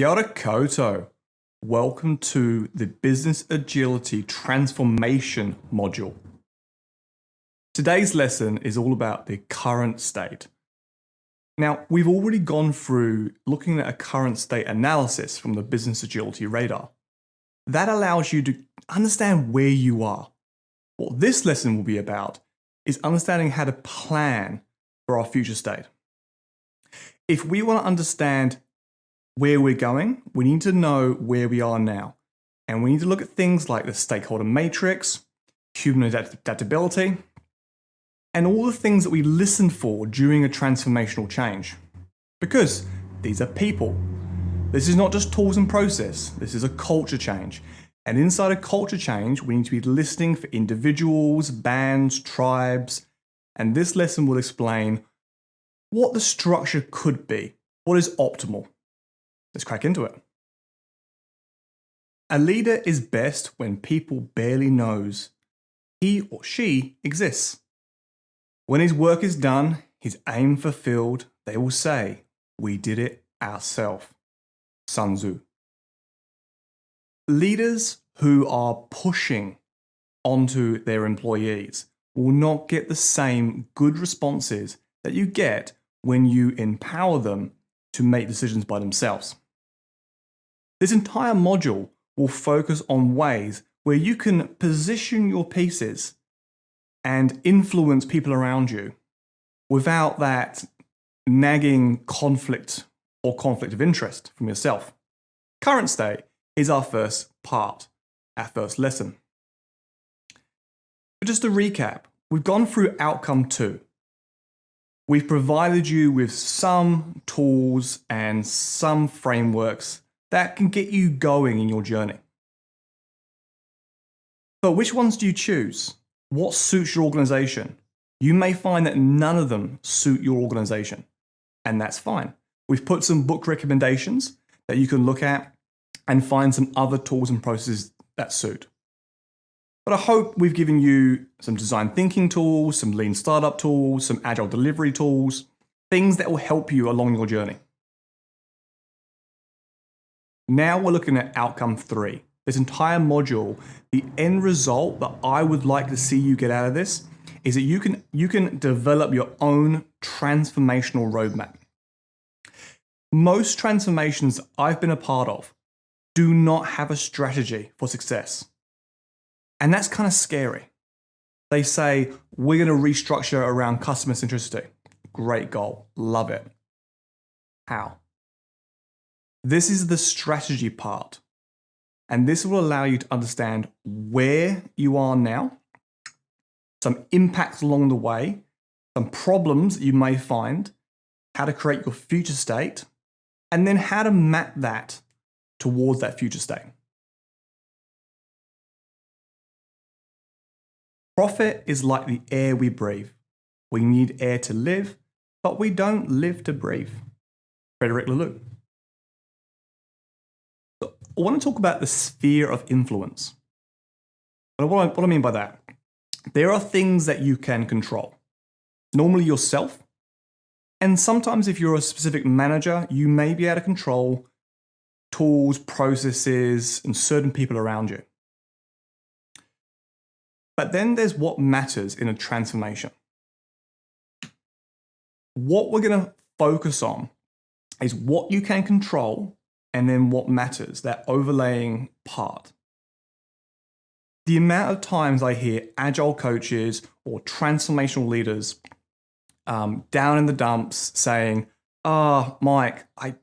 Kia ora koutou. Welcome to the Business Agility Transformation module. Today's lesson is all about the current state. Now, we've already gone through looking at a current state analysis from the Business Agility Radar. That allows you to understand where you are. What this lesson will be about is understanding how to plan for our future state. If we want to understand where we're going, we need to know where we are now. And we need to look at things like the stakeholder matrix, human adaptability, and all the things that we listen for during a transformational change. Because these are people. This is not just tools and process, this is a culture change. And inside a culture change, we need to be listening for individuals, bands, tribes, and this lesson will explain what the structure could be, what is optimal. Let's crack into it. A leader is best when people barely knows he or she exists. When his work is done, his aim fulfilled, they will say, "We did it ourselves." Sun Tzu. Leaders who are pushing onto their employees will not get the same good responses that you get when you empower them to make decisions by themselves. This entire module will focus on ways where you can position your pieces and influence people around you without that nagging conflict or conflict of interest from yourself. Current state is our first part, our first lesson. But just to recap, we've gone through outcome 2. We've provided you with some tools and some frameworks that can get you going in your journey. But which ones do you choose? What suits your organization? You may find that none of them suit your organization, and that's fine. We've put some book recommendations that you can look at and find some other tools and processes that suit. But I hope we've given you some design thinking tools, some lean startup tools, some agile delivery tools, things that will help you along your journey. Now we're looking at outcome 3. This entire module, the end result that I would like to see you get out of this is that you can develop your own transformational roadmap. Most transformations I've been a part of do not have a strategy for success. And that's kind of scary. They say, we're going to restructure around customer centricity. Great goal. Love it. How? This is the strategy part. And this will allow you to understand where you are now, some impacts along the way, some problems that you may find, how to create your future state, and then how to map that towards that future state. Profit is like the air we breathe. We need air to live, but we don't live to breathe. Frederick Laloux. I want to talk about the sphere of influence. What I mean by that, there are things that you can control. Normally yourself, and sometimes if you're a specific manager, you may be able to control tools, processes, and certain people around you. But then there's what matters in a transformation. What we're going to focus on is what you can control and then what matters, that overlaying part. The amount of times I hear agile coaches or transformational leaders down in the dumps saying, Mike, I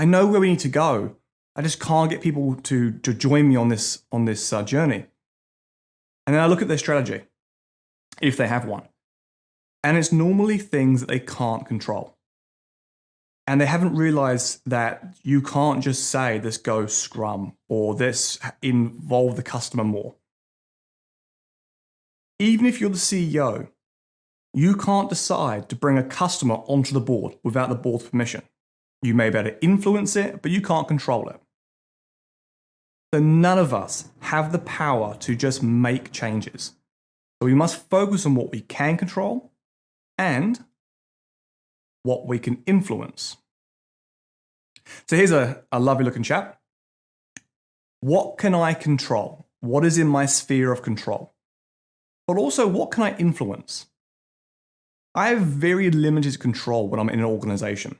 know where we need to go. I just can't get people to join me on this journey. And then I look at their strategy, if they have one. And it's normally things that they can't control. And they haven't realized that you can't just say this go Scrum or this involve the customer more. Even if you're the CEO, you can't decide to bring a customer onto the board without the board's permission. You may be able to influence it, but you can't control it. So none of us have the power to just make changes. So we must focus on what we can control and what we can influence. So here's a lovely looking chap. What can I control? What is in my sphere of control? But also, what can I influence? I have very limited control when I'm in an organization.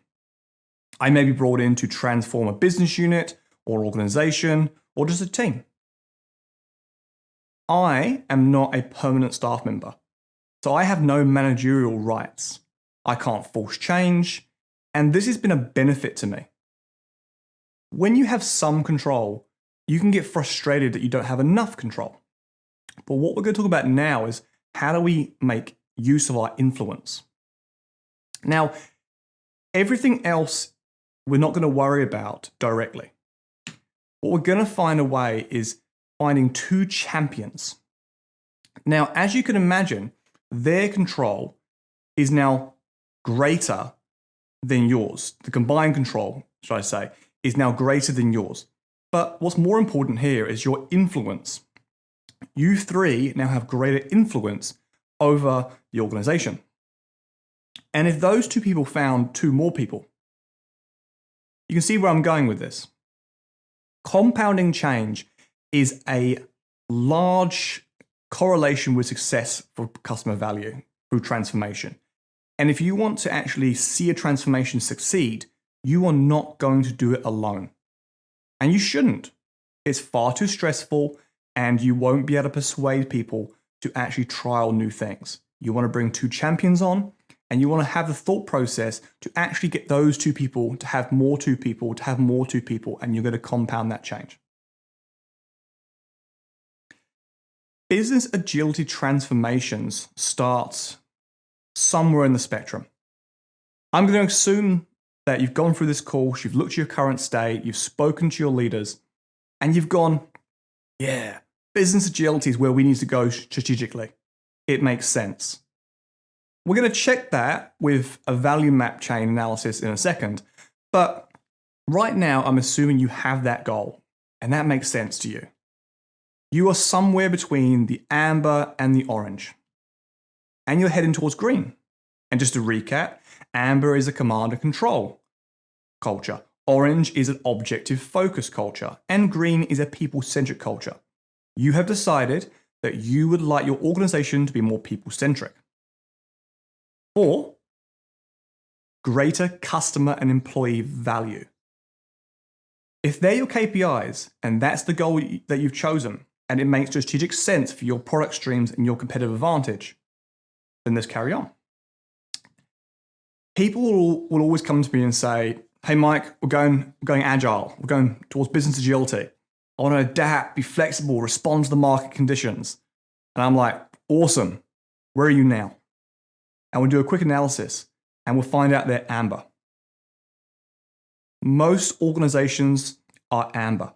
I may be brought in to transform a business unit or organization or just a team. I am not a permanent staff member, so I have no managerial rights. I can't force change, and this has been a benefit to me. When you have some control, you can get frustrated that you don't have enough control. But what we're going to talk about now is how do we make use of our influence? Now, everything else we're not going to worry about directly. What we're going to find a way is finding two champions. Now, as you can imagine, their control is now greater than yours. The combined control, should I say, is now greater than yours. But what's more important here is your influence. You three now have greater influence over the organization. And if those two people found two more people, you can see where I'm going with this. Compounding change is a large correlation with success for customer value through transformation. And if you want to actually see a transformation succeed, you are not going to do it alone. And you shouldn't. It's far too stressful, and you won't be able to persuade people to actually trial new things. You want to bring two champions on, and you want to have the thought process to actually get those two people to have more two people, to have more two people, and you're going to compound that change. Business agility transformations starts somewhere in the spectrum. I'm going to assume that you've gone through this course, you've looked at your current state, you've spoken to your leaders, and you've gone, yeah, business agility is where we need to go strategically. It makes sense. We're going to check that with a value map chain analysis in a second, but right now I'm assuming you have that goal, and that makes sense to you. You are somewhere between the amber and the orange, and you're heading towards green. And just to recap, amber is a command and control culture. Orange is an objective focus culture, and green is a people-centric culture. You have decided that you would like your organization to be more people-centric. 4, greater customer and employee value. If they're your KPIs and that's the goal that you've chosen, and it makes strategic sense for your product streams and your competitive advantage, then let's carry on. People will always come to me and say, hey, Mike, we're going agile. We're going towards business agility. I want to adapt, be flexible, respond to the market conditions. And I'm like, awesome. Where are you now? And we'll do a quick analysis and we'll find out they're amber. Most organizations are amber.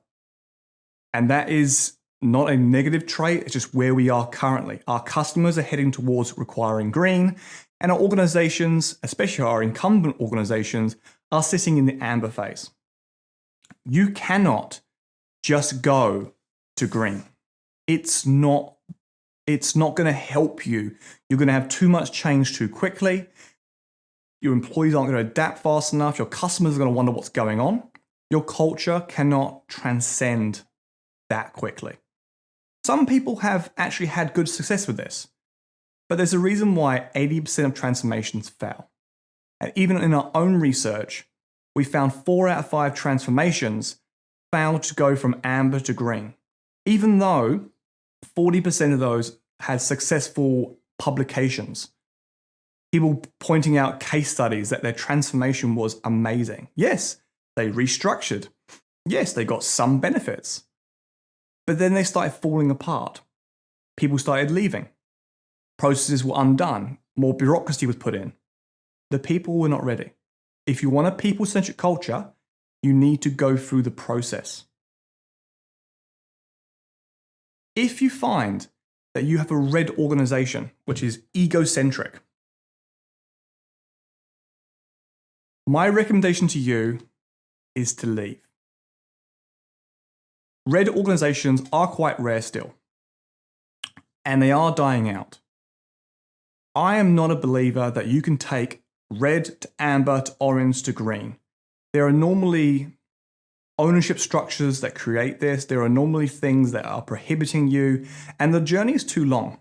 And that is not a negative trait. It's just where we are currently. Our customers are heading towards requiring green, and our organizations, especially our incumbent organizations, are sitting in the amber phase. You cannot just go to green. It's not going to help you. You're going to have too much change too quickly. Your employees aren't going to adapt fast enough. Your customers are going to wonder what's going on. Your culture cannot transcend that quickly. Some people have actually had good success with this, but there's a reason why 80% of transformations fail. And even in our own research, we found 4 out of 5 transformations failed to go from amber to green, even though 40% of those had successful publications. People pointing out case studies that their transformation was amazing. Yes, they restructured. Yes, they got some benefits. But then they started falling apart. People started leaving. Processes were undone. More bureaucracy was put in. The people were not ready. If you want a people-centric culture, you need to go through the process. If you find that you have a red organization, which is egocentric, my recommendation to you is to leave. Red organizations are quite rare still, and they are dying out. I am not a believer that you can take red to amber to orange to green. there are normally ownership structures that create this. There are normally things that are prohibiting you, and the journey is too long.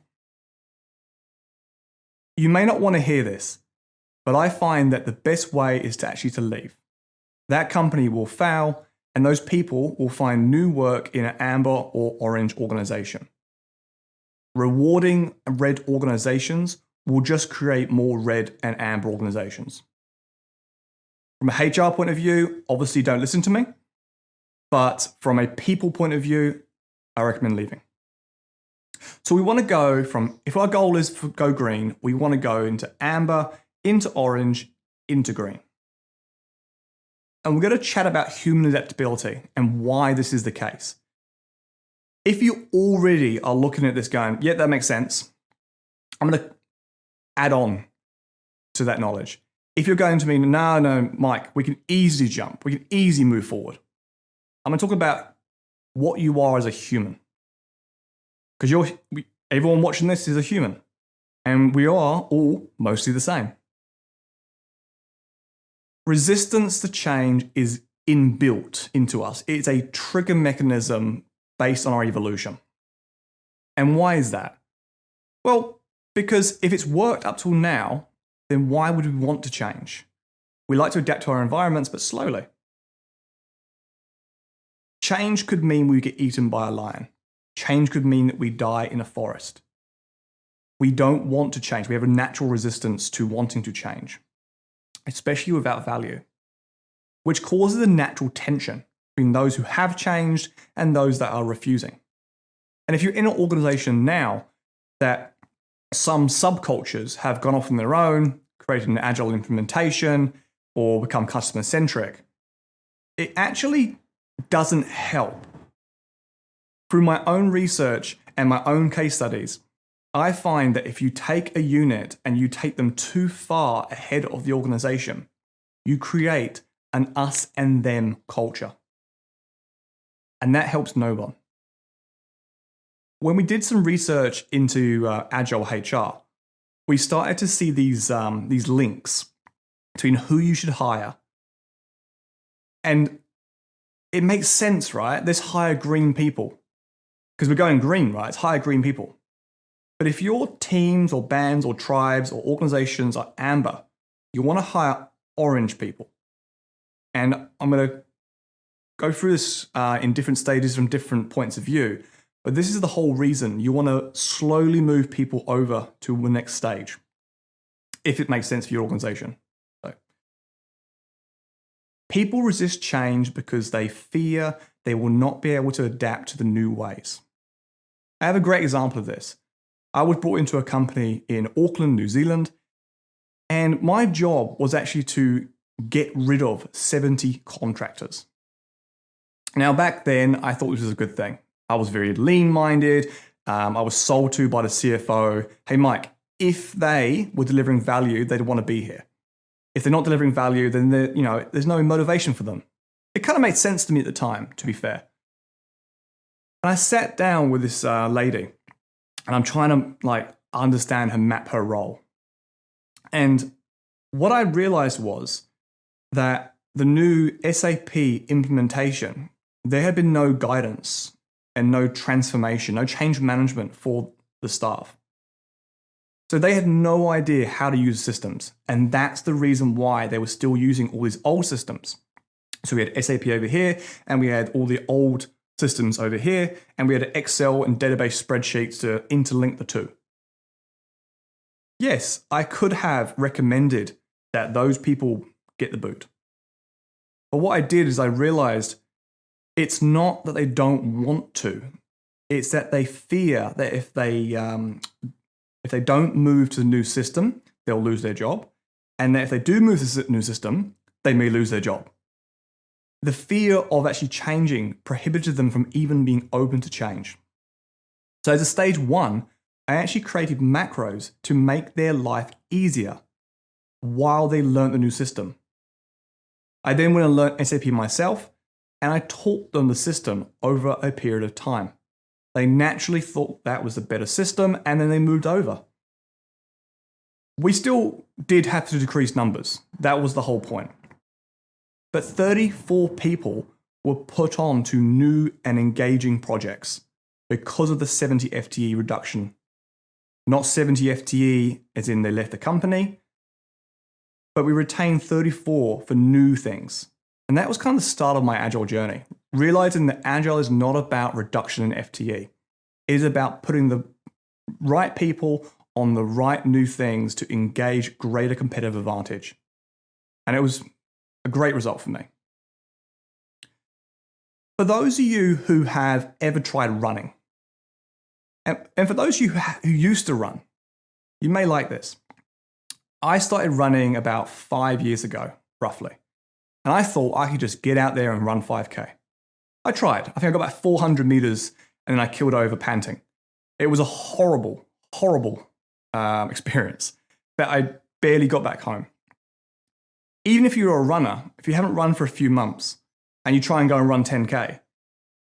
You may not want to hear this, but I find that the best way is to actually leave. That company will fail, and those people will find new work in an amber or orange organization. Rewarding red organizations will just create more red and amber organizations. From a HR point of view, obviously don't listen to me, but from a people point of view, I recommend leaving. So we want to go from, if our goal is to go green, we want to go into amber, into orange, into green. And we're going to chat about human adaptability and why this is the case. If you already are looking at this going, yeah, that makes sense, I'm going to add on to that knowledge. If you're going to me, no, Mike, we can easily jump. We can easily move forward. I'm going to talk about what you are as a human. Because everyone watching this is a human. And we are all mostly the same. Resistance to change is inbuilt into us. It's a trigger mechanism based on our evolution. And why is that? Well, because if it's worked up till now, then why would we want to change? We like to adapt to our environments, but slowly. Change could mean we get eaten by a lion. Change could mean that we die in a forest. We don't want to change. We have a natural resistance to wanting to change, especially without value, which causes a natural tension between those who have changed and those that are refusing. And if you're in an organization now that some subcultures have gone off on their own, created an agile implementation, or become customer-centric, it actually doesn't help. Through my own research and my own case studies, I find that if you take a unit and you take them too far ahead of the organization, you create an us and them culture. And that helps no one. When we did some research into Agile HR, we started to see these links between who you should hire. And it makes sense, right? Let's hire green people. Because we're going green, right? It's hire green people. But if your teams or bands or tribes or organizations are amber, you want to hire orange people. And I'm going to go through this in different stages from different points of view. But this is the whole reason you want to slowly move people over to the next stage, if it makes sense for your organization. So, people resist change because they fear they will not be able to adapt to the new ways. I have a great example of this. I was brought into a company in Auckland, New Zealand, and my job was actually to get rid of 70 contractors. Now, back then, I thought this was a good thing. I was very lean-minded. I was sold to by the CFO. Hey, Mike, if they were delivering value, they'd want to be here. If they're not delivering value, then there's no motivation for them. It kind of made sense to me at the time, to be fair. And I sat down with this lady, and I'm trying to understand her, map her role. And what I realized was that the new SAP implementation, there had been no guidance and no transformation, no change management for the staff. So they had no idea how to use systems. And that's the reason why they were still using all these old systems. So we had SAP over here, and we had all the old systems over here, and we had Excel and database spreadsheets to interlink the two. Yes, I could have recommended that those people get the boot. But what I did is I realized it's not that they don't want to. It's that they fear that if they don't move to the new system, they'll lose their job. And that if they do move to the new system, they may lose their job. The fear of actually changing prohibited them from even being open to change. So as a stage one, I actually created macros to make their life easier while they learned the new system. I then went and learned SAP myself, and I taught them the system over a period of time. They naturally thought that was a better system, and then they moved over. We still did have to decrease numbers. That was the whole point. but 34 people were put on to new and engaging projects because of the 70 FTE reduction. Not 70 FTE as in they left the company, but we retained 34 for new things. And that was kind of the start of my Agile journey, realizing that Agile is not about reduction in FTE. It is about putting the right people on the right new things to engage greater competitive advantage. And it was a great result for me. For those of you who have ever tried running, and for those of you who used to run, you may like this. I started running about 5 years ago, roughly. And I thought I could just get out there and run 5K. I tried. I think I got about 400 meters and then I killed over panting. It was a horrible, horrible experience that I barely got back home. Even if you're a runner, if you haven't run for a few months and you try and go and run 10K,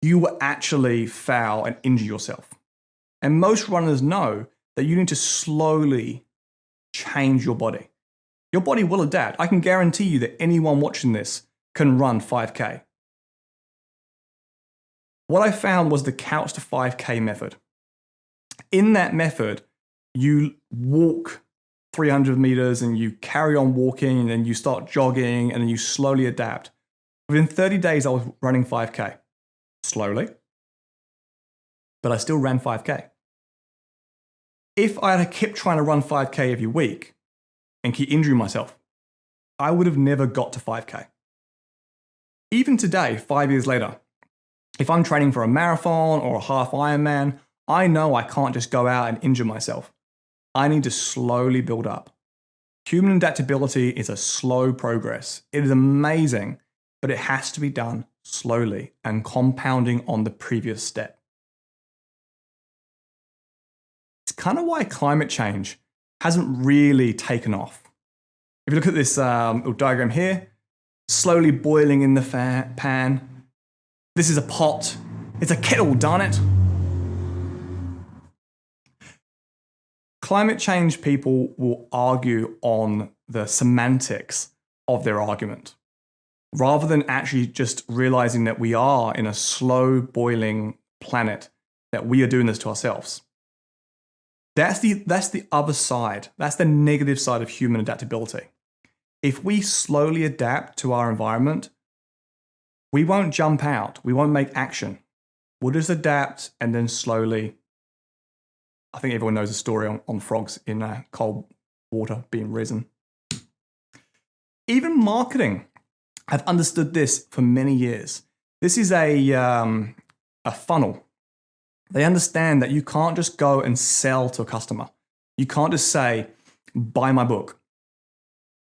you will actually foul and injure yourself. And most runners know that you need to slowly change your body. Your body will adapt. I can guarantee you that anyone watching this can run 5K. What I found was the couch to 5K method. In that method, you walk 300 meters and you carry on walking and then you start jogging and then you slowly adapt. Within 30 days, I was running 5K. Slowly, but I still ran 5K. If I had kept trying to run 5K every week and keep injuring myself, I would have never got to 5K. Even today, 5 years later, if I'm training for a marathon or a half Ironman, I know I can't just go out and injure myself. I need to slowly build up. Human adaptability is a slow progress. It is amazing, but it has to be done slowly and compounding on the previous step. It's kind of why climate change hasn't really taken off. If you look at this little diagram here, slowly boiling in the pan. This is a pot. It's a kettle, darn it. Climate change people will argue on the semantics of their argument, rather than actually just realizing that we are in a slow boiling planet, that we are doing this to ourselves. That's the other side. That's the negative side of human adaptability. If we slowly adapt to our environment, we won't jump out. We won't make action. We'll just adapt and then slowly. I think everyone knows the story on frogs in cold water being risen. Even marketing have understood this for many years. This is a funnel. They understand that you can't just go and sell to a customer. You can't just say, buy my book.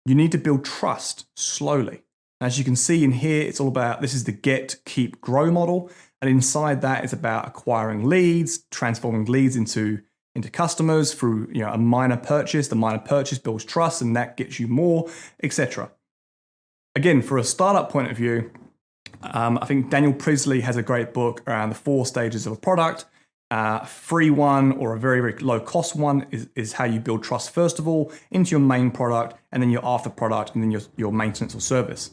You need to build trust slowly. As you can see in here, it's all about, this is the get, keep, grow model. And inside that, it's about acquiring leads, transforming leads into customers through a minor purchase. The minor purchase builds trust and that gets you more, etc. Again, for a startup point of view, I think Daniel Priestley has a great book around the 4 stages of a product. Free one or a very, very low cost one is how you build trust first of all into your main product and then your after product and then your maintenance or service.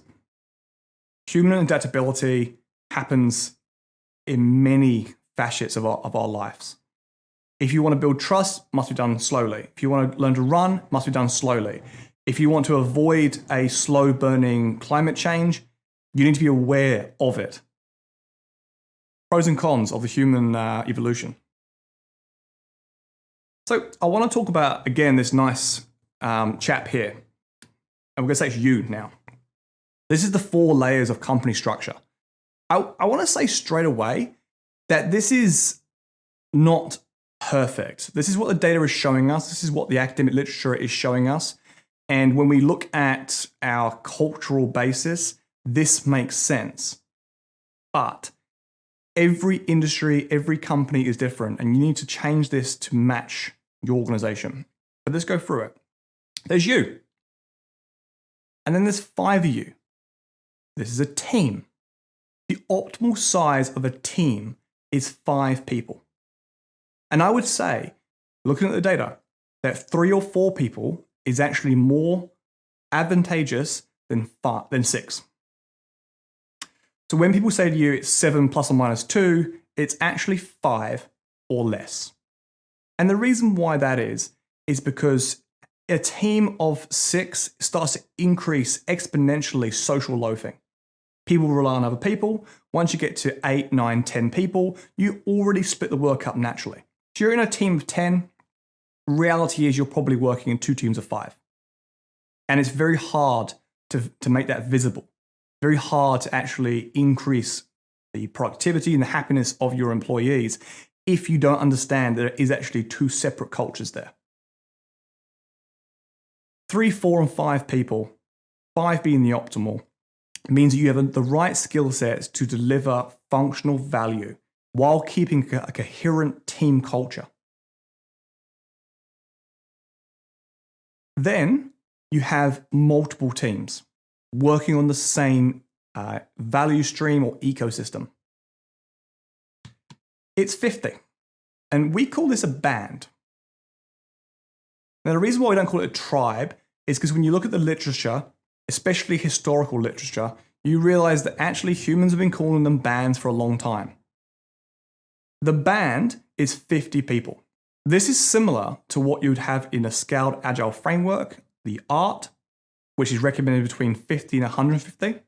Human adaptability happens in many facets of our lives. If you want to build trust, must be done slowly. If you want to learn to run, must be done slowly. If you want to avoid a slow burning climate change, you need to be aware of it. Pros and cons of the human evolution. So I want to talk about, again, this nice chap here. And we're going to say it's you now. This is the 4 layers of company structure. I want to say straight away that this is not perfect. This is what the data is showing us. This is what the academic literature is showing us. And when we look at our cultural basis, this makes sense. But every industry, every company is different, and you need to change this to match your organization. But let's go through it. There's you. And then there's 5 of you. This is a team. The optimal size of a team is 5 people. And I would say, looking at the data, that 3 or 4 people is actually more advantageous than 6. So when people say to you it's 7 plus or minus 2, it's actually 5 or less. And the reason why that is because a team of 6 starts to increase exponentially social loafing. People rely on other people. Once you get to 8, 9, 10 people, you already split the work up naturally. If you're in a team of 10, reality is you're probably working in 2 teams of 5. And it's very hard to make that visible. Very hard to actually increase the productivity and the happiness of your employees if you don't understand that there is actually 2 separate cultures there. 3, 4, and 5 people, 5 being the optimal, means that you have the right skill sets to deliver functional value while keeping a coherent team culture. Then you have multiple teams working on the same value stream or ecosystem. It's 50, and we call this a band. Now, the reason why we don't call it a tribe is because when you look at the literature, especially historical literature, you realize that actually humans have been calling them bands for a long time. The band is 50 people. This is similar to what you would have in a scaled agile framework, the ART, which is recommended between 50 and 150.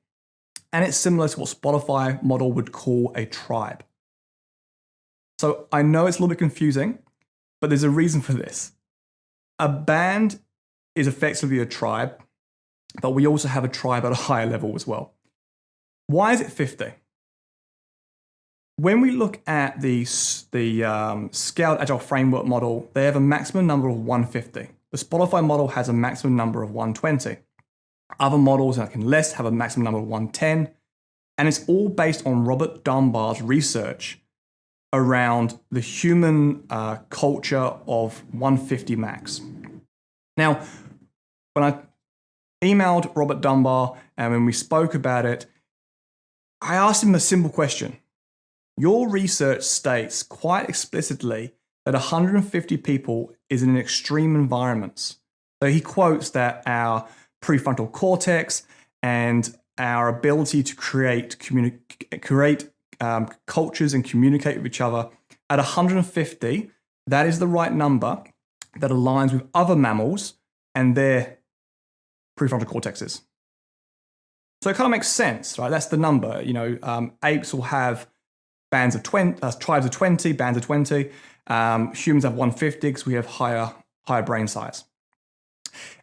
And it's similar to what Spotify model would call a tribe. So I know it's a little bit confusing, but there's a reason for this. A band is effectively a tribe, but we also have a tribe at a higher level as well. Why is it 50? When we look at the scaled agile framework model, they have a maximum number of 150. The Spotify model has a maximum number of 120. Other models, like in Less, have a maximum number of 110. And it's all based on Robert Dunbar's research around the human culture of 150 max. Now, when I emailed Robert Dunbar and when we spoke about it, I asked him a simple question. Your research states quite explicitly that 150 people is in extreme environments. So he quotes that our prefrontal cortex and our ability to create cultures and communicate with each other at 150, that is the right number that aligns with other mammals and their prefrontal cortexes. So it kind of makes sense, right? That's the number. Apes will have bands of 20, tribes of 20, bands of 20. Humans have 150 because we have higher brain size.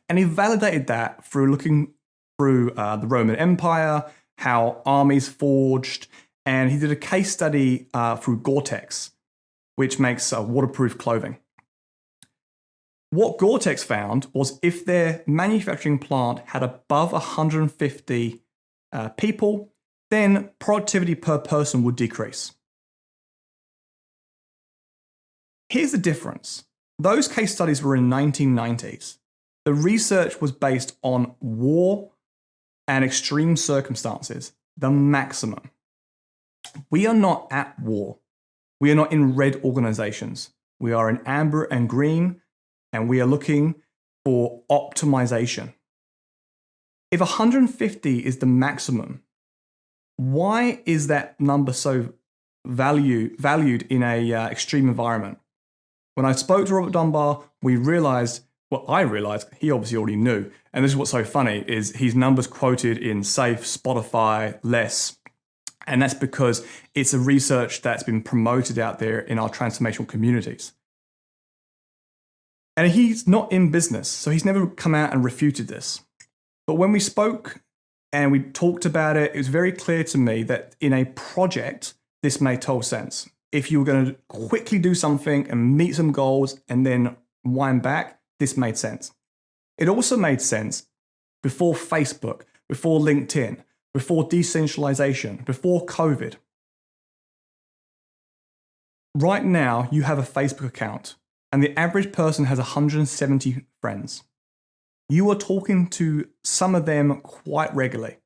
And he validated that through looking through the Roman Empire, how armies forged, and he did a case study through Gore-Tex, which makes waterproof clothing. What Gore-Tex found was if their manufacturing plant had above 150 people, then productivity per person would decrease. Here's the difference. Those case studies were in 1990s. The research was based on war and extreme circumstances, the maximum. We are not at war. We are not in red organizations. We are in amber and green, and we are looking for optimization. If 150 is the maximum, why is that number so valued in a extreme environment? When I spoke to Robert Dunbar, I realized, he obviously already knew, and this is what's so funny, is his numbers quoted in Safe, Spotify, Less, and that's because it's a research that's been promoted out there in our transformational communities. And he's not in business, so he's never come out and refuted this. But when we spoke and we talked about it, it was very clear to me that in a project, this made total sense. If you were going to quickly do something and meet some goals and then wind back, this made sense. It also made sense before Facebook, before LinkedIn, before decentralization, before COVID. Right now, you have a Facebook account and the average person has 170 friends. You are talking to some of them quite regularly.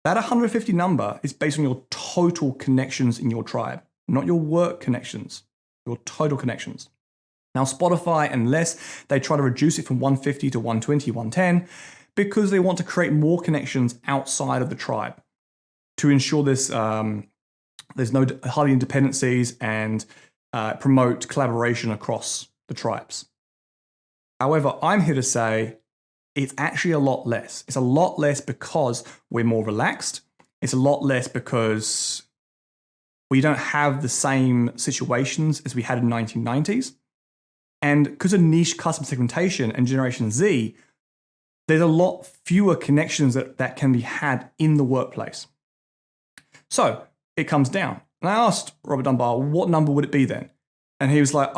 That 150 number is based on your total connections in your tribe, not your work connections, your total connections. Now, Spotify and Less, they try to reduce it from 150 to 120, 110, because they want to create more connections outside of the tribe. to ensure there's no hardly independencies and promote collaboration across the tribes. However, I'm here to say it's actually a lot less. It's a lot less because we're more relaxed. It's a lot less because we don't have the same situations as we had in the 1990s. And because of niche customer segmentation and Generation Z, there's a lot fewer connections that can be had in the workplace. So it comes down. And I asked Robert Dunbar, what number would it be then? And he was like,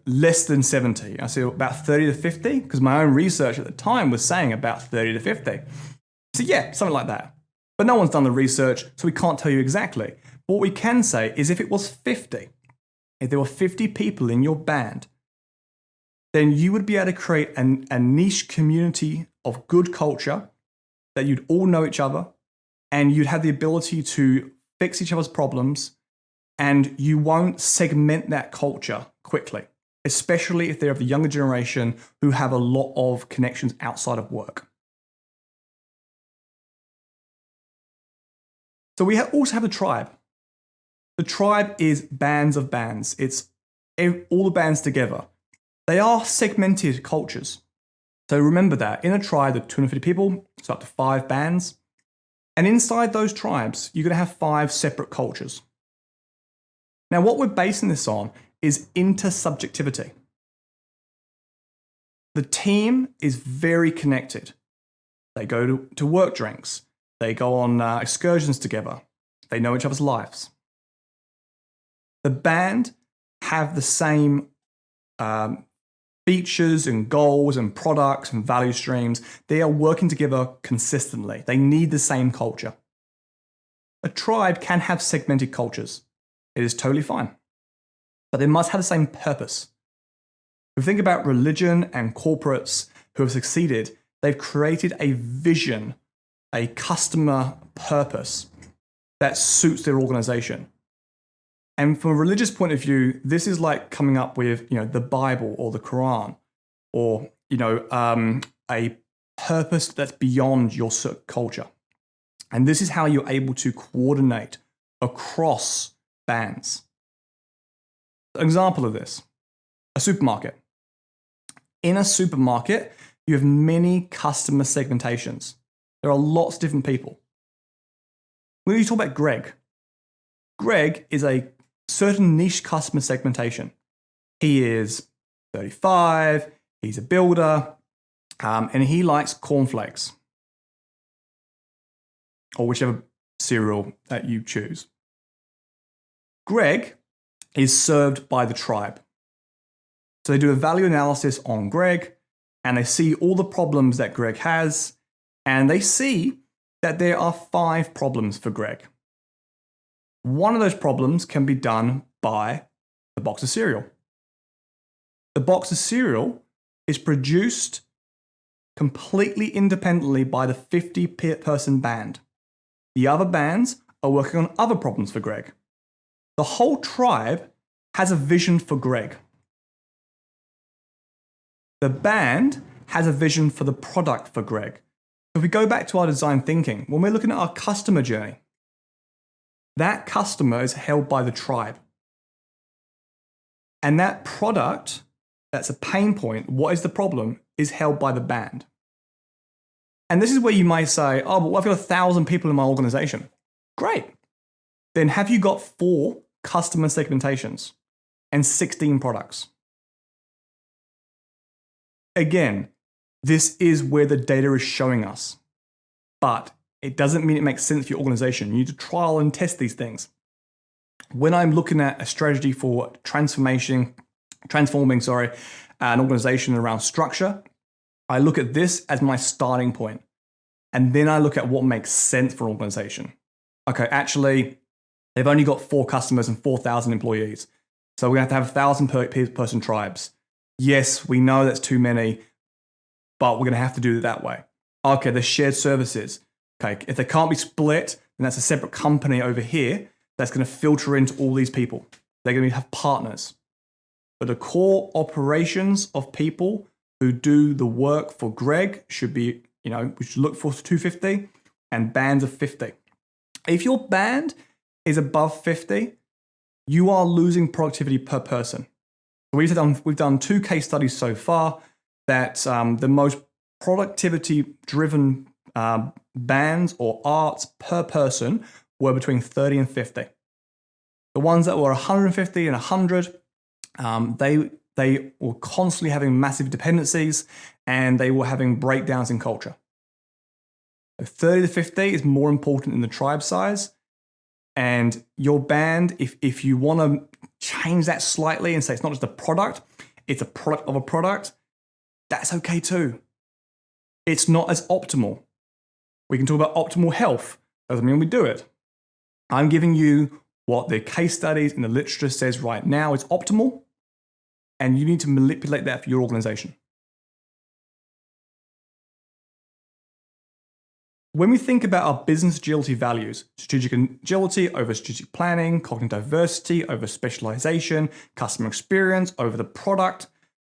less than 70. I said, about 30 to 50? Because my own research at the time was saying about 30 to 50. So yeah, something like that. But no one's done the research, so we can't tell you exactly. But what we can say is if it was 50, if there were 50 people in your band, then you would be able to create a niche community of good culture that you'd all know each other, and you'd have the ability to fix each other's problems, and you won't segment that culture quickly, especially if they're of the younger generation who have a lot of connections outside of work. So we also have the tribe. The tribe is bands of bands. It's all the bands together. They are segmented cultures. So remember that. In a tribe, there are 250 people, so up to 5 bands. And inside those tribes, you're going to have 5 separate cultures. Now, what we're basing this on is intersubjectivity. The team is very connected. They go to work drinks. They go on excursions together. They know each other's lives. The band have the same features and goals and products and value streams. They are working together consistently. They need the same culture. A tribe can have segmented cultures. It is totally fine. But they must have the same purpose. If we think about religion and corporates who have succeeded, they've created a vision, a customer purpose that suits their organization. And from a religious point of view, this is like coming up with, the Bible or the Quran, or, a purpose that's beyond your culture. And this is how you're able to coordinate across bands. An example of this, a supermarket. In a supermarket, you have many customer segmentations. There are lots of different people. When you talk about Greg, Greg is a certain niche customer segmentation. He is 35, he's a builder, and he likes cornflakes, or whichever cereal that you choose. Greg is served by the tribe. So they do a value analysis on Greg, and they see all the problems that Greg has, and they see that there are 5 problems for Greg. One of those problems can be done by the box of cereal. The box of cereal is produced completely independently by the 50-person band. The other bands are working on other problems for Greg. The whole tribe has a vision for Greg. The band has a vision for the product for Greg. If we go back to our design thinking, when we're looking at our customer journey, that customer is held by the tribe. And that product, that's a pain point, what is the problem, is held by the band. And this is where you might say, oh, but what if I've got 1,000 people in my organization? Great. Then have you got 4 customer segmentations and 16 products? Again, this is where the data is showing us, but it doesn't mean it makes sense for your organization. You need to trial and test these things. When I'm looking at a strategy for transforming an organization around structure, I look at this as my starting point. And then I look at what makes sense for an organization. Okay, actually, they've only got 4 customers and 4,000 employees. So we're going to have 1,000-person tribes. Yes, we know that's too many, but we're going to have to do it that way. Okay, the shared services. Okay, if they can't be split, then that's a separate company over here that's going to filter into all these people. They're going to have partners. But the core operations of people who do the work for Greg should be, we should look for 250 and bands of 50. If your band is above 50, you are losing productivity per person. We've done 2 case studies so far that the most productivity-driven bands or arts per person were between 30 and 50. The ones that were 150 and 100, they were constantly having massive dependencies and they were having breakdowns in culture. So 30 to 50 is more important in the tribe size. And your band, if you want to change that slightly and say it's not just a product, it's a product of a product, that's okay too. It's not as optimal. We can talk about optimal health. Doesn't mean we do it. I'm giving you what the case studies and the literature says right now is optimal, and you need to manipulate that for your organization. When we think about our business agility values, strategic agility over strategic planning, cognitive diversity over specialization, customer experience over the product,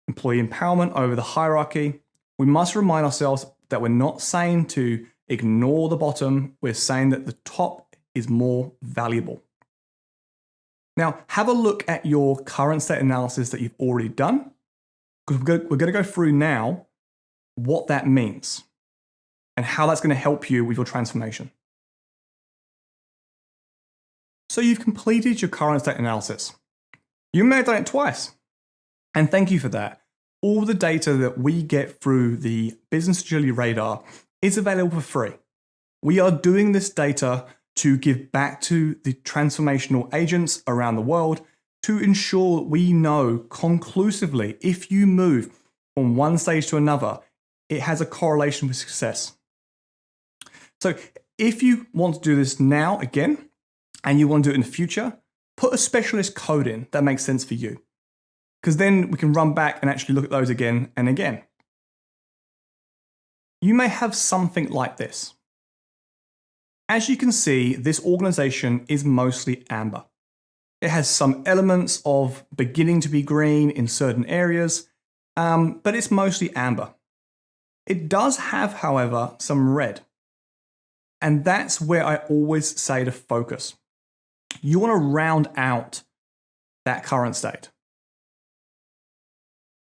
employee empowerment over the hierarchy, we must remind ourselves that we're not saying to ignore the bottom, we're saying that the top is more valuable. Now, have a look at your current state analysis that you've already done, because we're going to go through now what that means and how that's going to help you with your transformation. So you've completed your current state analysis. You may have done it twice, and thank you for that. All the data that we get through the Business Agility Radar is available for free. We are doing this data to give back to the transformational agents around the world to ensure we know conclusively if you move from one stage to another, it has a correlation with success. So if you want to do this now again, and you want to do it in the future, put a specialist code in that makes sense for you. Because then we can run back and actually look at those again and again. You may have something like this. As you can see, this organization is mostly amber. It has some elements of beginning to be green in certain areas, but it's mostly amber. It does have, however, some red. And that's where I always say to focus. You want to round out that current state.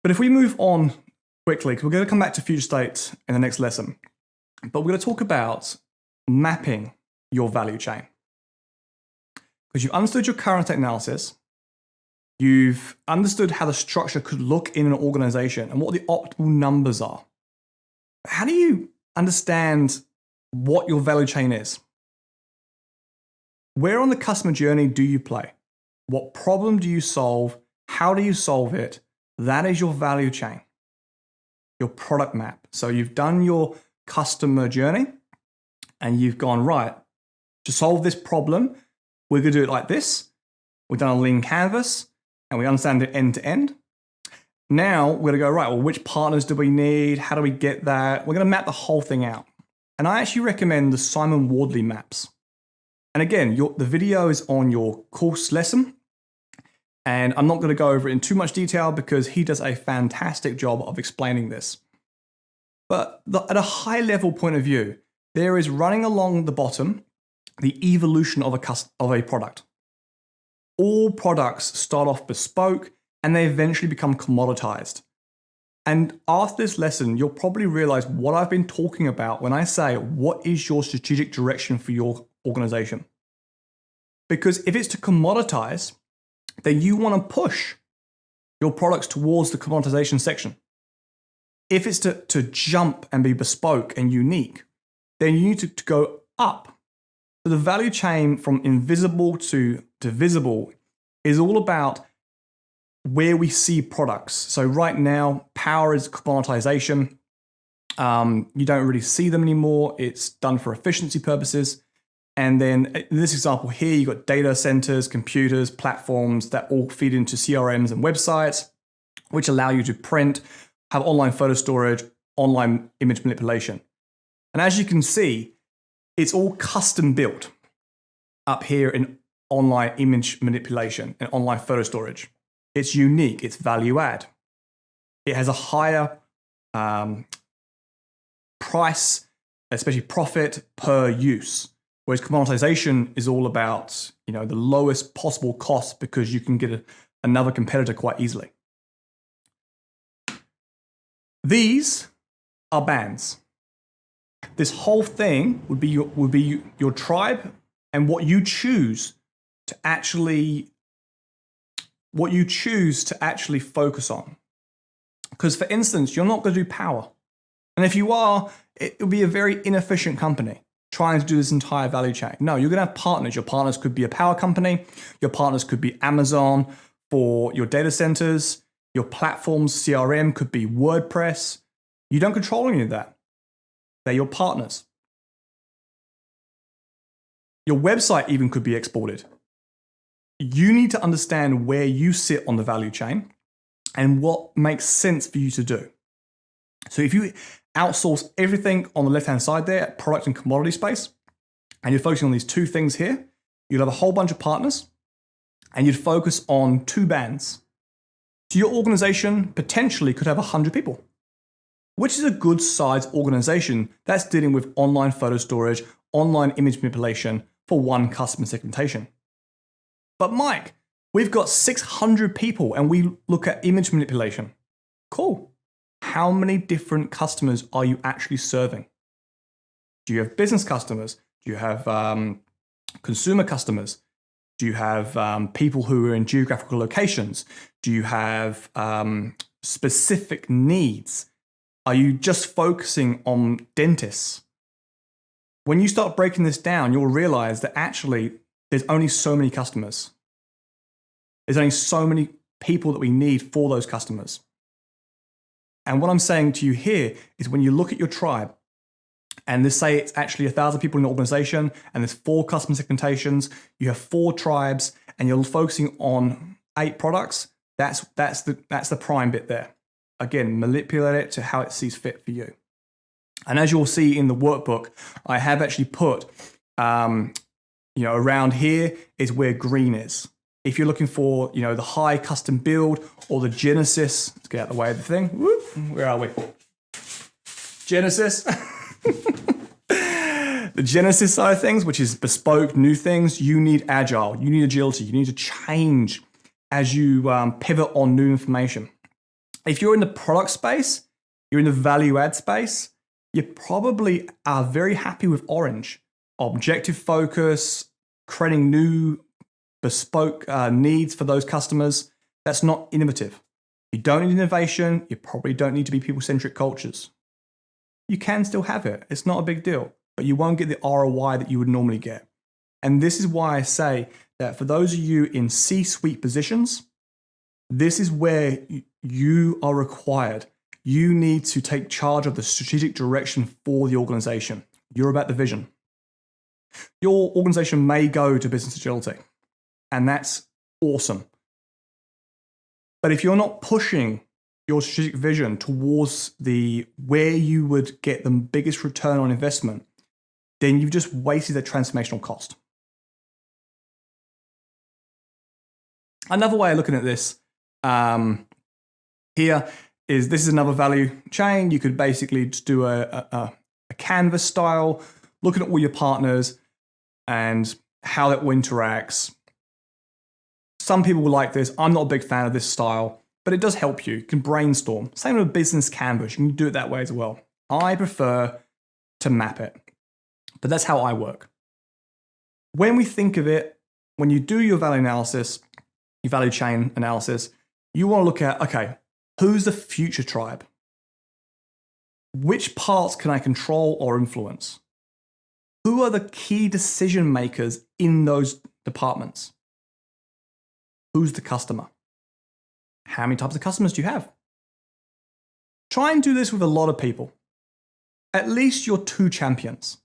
But if we move on quickly, because we're going to come back to future states in the next lesson, but we're going to talk about mapping your value chain. Because you've understood your current state analysis, you've understood how the structure could look in an organization and what the optimal numbers are. How do you understand what your value chain is? Where on the customer journey do you play? What problem do you solve? How do you solve it? That is your value chain, your product map. So you've done your customer journey and you've gone, right, to solve this problem, we're going to do it like this. We've done a lean canvas and we understand it end to end. Now we're going to go, right, well, which partners do we need? How do we get that? We're going to map the whole thing out. And I actually recommend the Simon Wardley maps. And again, the video is on your course lesson. And I'm not going to go over it in too much detail because he does a fantastic job of explaining this. But at a high level point of view, there is running along the bottom, the evolution of a product. All products start off bespoke and they eventually become commoditized. And after this lesson, you'll probably realize what I've been talking about when I say, what is your strategic direction for your organization? Because if it's to commoditize, then you want to push your products towards the commoditization section. If it's to jump and be bespoke and unique, then you need to go up. So the value chain from invisible to visible is all about where we see products. So right now, power is commoditization. You don't really see them anymore. It's done for efficiency purposes. And then in this example here, you've got data centers, computers, platforms that all feed into CRMs and websites, which allow you to print, have online photo storage, online image manipulation. And as you can see, it's all custom built up here in online image manipulation and online photo storage. It's unique, it's value add. It has a higher price, especially profit per use. Whereas commoditization is all about, the lowest possible cost because you can get another competitor quite easily. These are bands. This whole thing would be your tribe and what you choose to actually focus on. Because for instance, you're not going to do power. And if you are, it will be a very inefficient company trying to do this entire value chain. No, you're going to have partners. Your partners could be a power company. Your partners could be Amazon for your data centers. Your platform's CRM could be WordPress. You don't control any of that. They're your partners. Your website even could be exported. You need to understand where you sit on the value chain and what makes sense for you to do. So if you outsource everything on the left-hand side there, product and commodity space, and you're focusing on these two things here, you'll have a whole bunch of partners and you'd focus on two bands. So your organization potentially could have 100 people, which is a good size organization that's dealing with online photo storage, online image manipulation for one customer segmentation. But Mike, we've got 600 people and we look at image manipulation. Cool. How many different customers are you actually serving? Do you have business customers? Do you have consumer customers? Do you have people who are in geographical locations? Do you have specific needs? Are you just focusing on dentists? When you start breaking this down, you'll realize that actually there's only so many customers. There's only so many people that we need for those customers. And what I'm saying to you here is when you look at your tribe, and let's say it's actually 1,000 people in an organization, and there's 4 customer segmentations, you have 4 tribes, and you're focusing on 8 products, that's the prime bit there. Again, manipulate it to how it sees fit for you. And as you'll see in the workbook, I have actually put, around here is where green is. If you're looking for, the high custom build or the Genesis, let's get out of the way of the thing. Whoop, where are we? Genesis. The Genesis side of things, which is bespoke, new things, you need agile, you need agility, you need to change as you pivot on new information. If you're in the product space, you're in the value add space, you probably are very happy with orange. Objective focus, creating new bespoke needs for those customers. That's not innovative. You don't need innovation. You probably don't need to be people-centric cultures. You can still have it. It's not a big deal, but you won't get the ROI that you would normally get. And this is why I say that for those of you in C-suite positions, this is where you are required. You need to take charge of the strategic direction for the organization. You're about the vision. Your organization may go to business agility, and that's awesome. But if you're not pushing your strategic vision towards where you would get the biggest return on investment, then you've just wasted the transformational cost. Another way of looking at this here is this is another value chain. You could basically just do a canvas style, looking at all your partners and how that interacts. Some people will like this. I'm not a big fan of this style, but it does help you. You can brainstorm. Same with a business canvas. You can do it that way as well. I prefer to map it, but that's how I work. When we think of it, when you do your value analysis, your value chain analysis, you want to look at, okay, who's the future tribe? Which parts can I control or influence? Who are the key decision makers in those departments? Who's the customer? How many types of customers do you have? Try and do this with a lot of people. At least your 2 champions.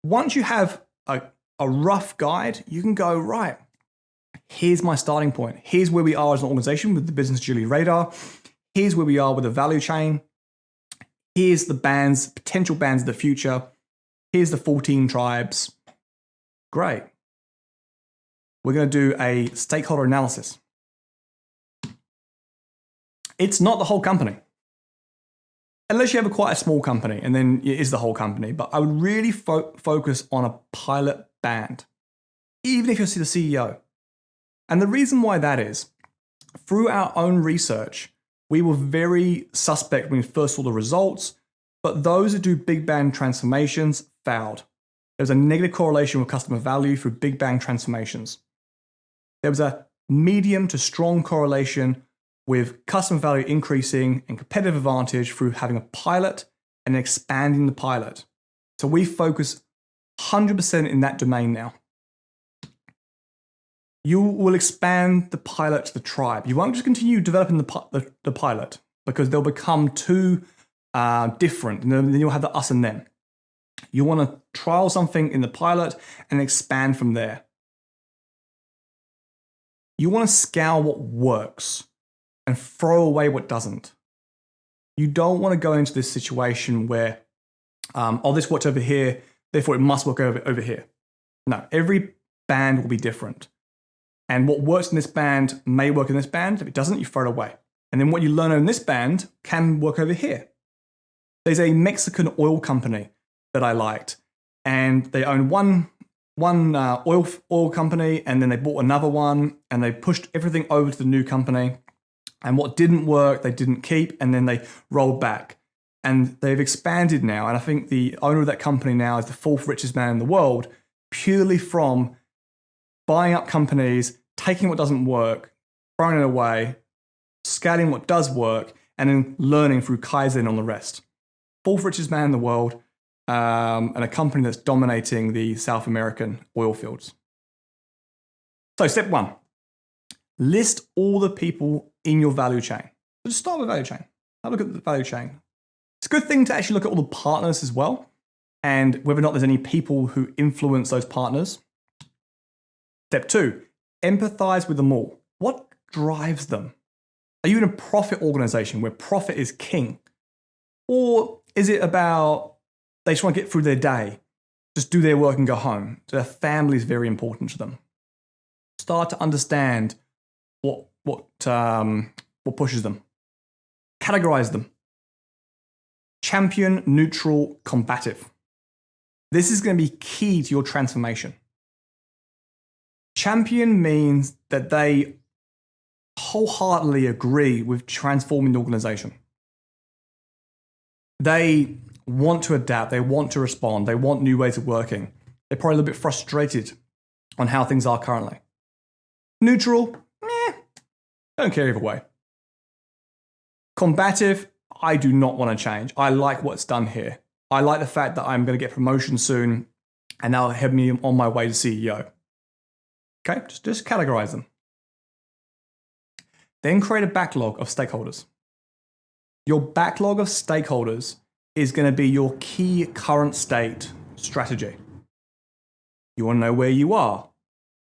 Once you have a rough guide, you can go, right, here's my starting point. Here's where we are as an organization with the business agility radar. Here's where we are with the value chain. Here's the bands, potential bands of the future. Here's the 14 tribes. Great. We're going to do a stakeholder analysis. It's not the whole company. unless you have quite a small company, and then it is the whole company. But I would really focus on a pilot band, even if you're the CEO. And the reason why that is, through our own research, we were very suspect when we first saw the results, but those who do big bang transformations failed. There was a negative correlation with customer value through big bang transformations. There was a medium to strong correlation with customer value increasing and competitive advantage through having a pilot and expanding the pilot. So we focus 100% in that domain now. You will expand the pilot to the tribe. You won't just continue developing the pilot, because they'll become too different, and then you'll have the us and them. You want to trial something in the pilot and expand from there. You want to scale what works and throw away what doesn't. You don't want to go into this situation where, this worked over here, therefore it must work over here. No, every band will be different. And what works in this band may work in this band. If it doesn't, you throw it away. And then what you learn in this band can work over here. There's a Mexican oil company that I liked, and they owned one oil company, and then they bought another one, and they pushed everything over to the new company. And what didn't work, they didn't keep, and then they rolled back. And they've expanded now, and I think the owner of that company now is the fourth richest man in the world, purely from buying up companies, taking what doesn't work, throwing it away, scaling what does work, and then learning through Kaizen on the rest. Fourth richest man in the world, and a company that's dominating the South American oil fields. So step one, list all the people in your value chain. So just start with value chain. Have a look at the value chain. It's a good thing to actually look at all the partners as well, and whether or not there's any people who influence those partners. Step two, empathize with them all. What drives them? Are you in a profit organization where profit is king? Or is it about they just want to get through their day, just do their work and go home? So their family is very important to them. Start to understand what pushes them. Categorize them. Champion, neutral, combative. This is going to be key to your transformation. Champion means that they wholeheartedly agree with transforming the organization. They want to adapt, they want to respond, they want new ways of working. They're probably a little bit frustrated on how things are currently. Neutral, don't care either way. Combative, I do not want to change. I like what's done here. I like the fact that I'm going to get promotion soon, and that'll help me on my way to CEO. Okay, just categorize them. Then create a backlog of stakeholders. Your backlog of stakeholders is going to be your key current state strategy. You want to know where you are,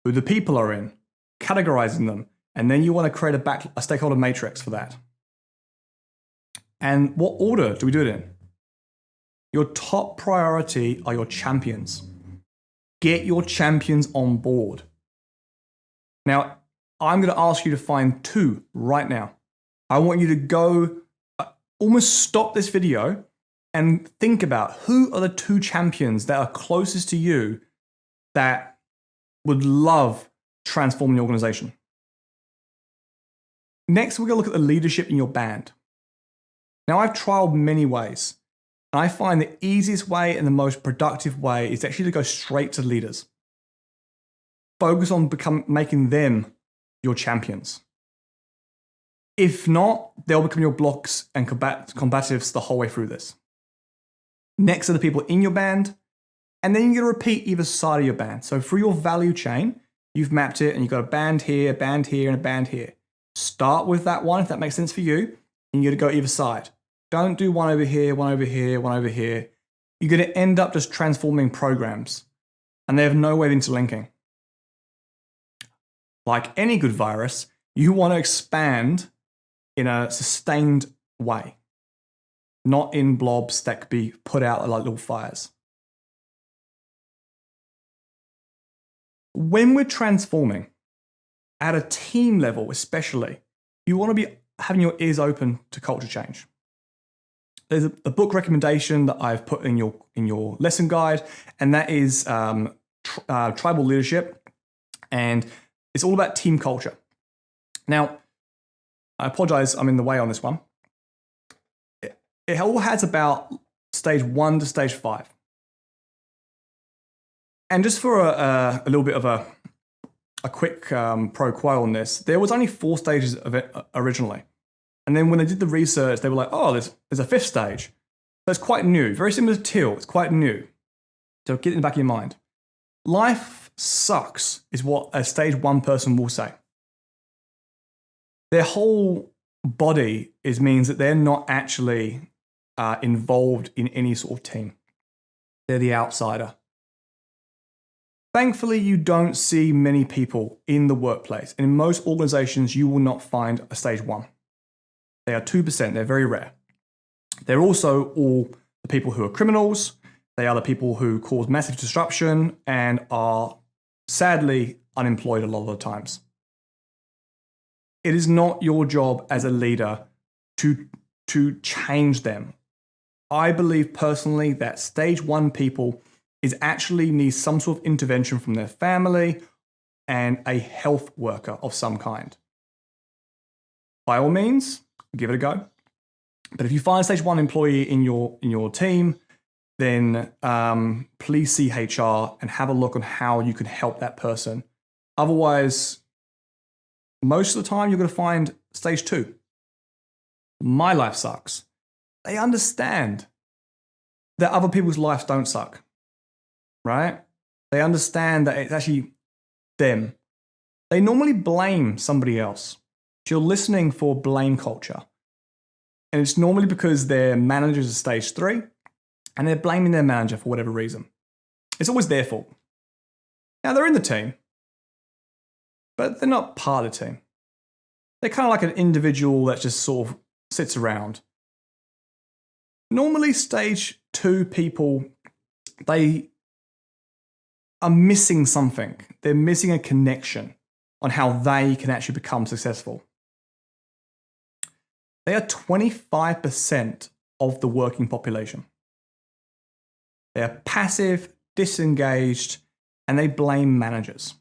who the people are in, categorizing them, and then you want to create a stakeholder matrix for that. And what order do we do it in? Your top priority are your champions. Get your champions on board. Now, I'm going to ask you to find two right now. I want you to go, almost stop this video and think about who are the two champions that are closest to you that would love transforming the organization. Next, we're going to look at the leadership in your band. Now, I've trialed many ways, and I find the easiest way and the most productive way is actually to go straight to leaders. Focus on making them your champions. If not, they'll become your blocks and combatives the whole way through this. Next are the people in your band, and then you're going to repeat either side of your band. So through your value chain, you've mapped it, and you've got a band here, and a band here. Start with that one, if that makes sense for you, and you're going to go either side. Don't do one over here, one over here, one over here. You're going to end up just transforming programs, and they have no way of interlinking. Like any good virus, you want to expand in a sustained way, not in blobs that could be put out like little fires. When we're transforming, at a team level especially, you want to be having your ears open to culture change. there's a book recommendation that I've put in your lesson guide, and that is Tribal Leadership, and it's all about team culture. Now, I apologize, I'm in the way on this one. It all has about stage 1 to stage 5. And just for a little bit of a quick pro quo on this, there was only 4 stages of it originally. And then when they did the research, they were like, oh, there's a 5th stage. So it's quite new, very similar to Till, it's quite new. So get it in the back of your mind. Life sucks is what a stage 1 person will say. Their whole body means that they're not actually involved in any sort of team. They're the outsider. Thankfully, you don't see many people in the workplace. And in most organizations, you will not find a stage 1. They are 2%. They're very rare. They're also all the people who are criminals. They are the people who cause massive disruption and are sadly unemployed a lot of the times. It is not your job as a leader to change them. I believe personally that stage 1 people is actually need some sort of intervention from their family and a health worker of some kind. By all means, give it a go. But if you find a stage 1 employee in your team, then please see HR and have a look on how you can help that person. Otherwise, most of the time you're going to find stage 2. My life sucks. They understand that other people's lives don't suck, right? They understand that it's actually them. They normally blame somebody else. You're listening for blame culture. And it's normally because their manager's at stage 3 and they're blaming their manager for whatever reason. It's always their fault. Now, they're in the team, but they're not part of the team. They're kind of like an individual that just sort of sits around. Normally, stage 2 people, they are missing something. They're missing a connection on how they can actually become successful. They are 25% of the working population. They are passive, disengaged, and they blame managers.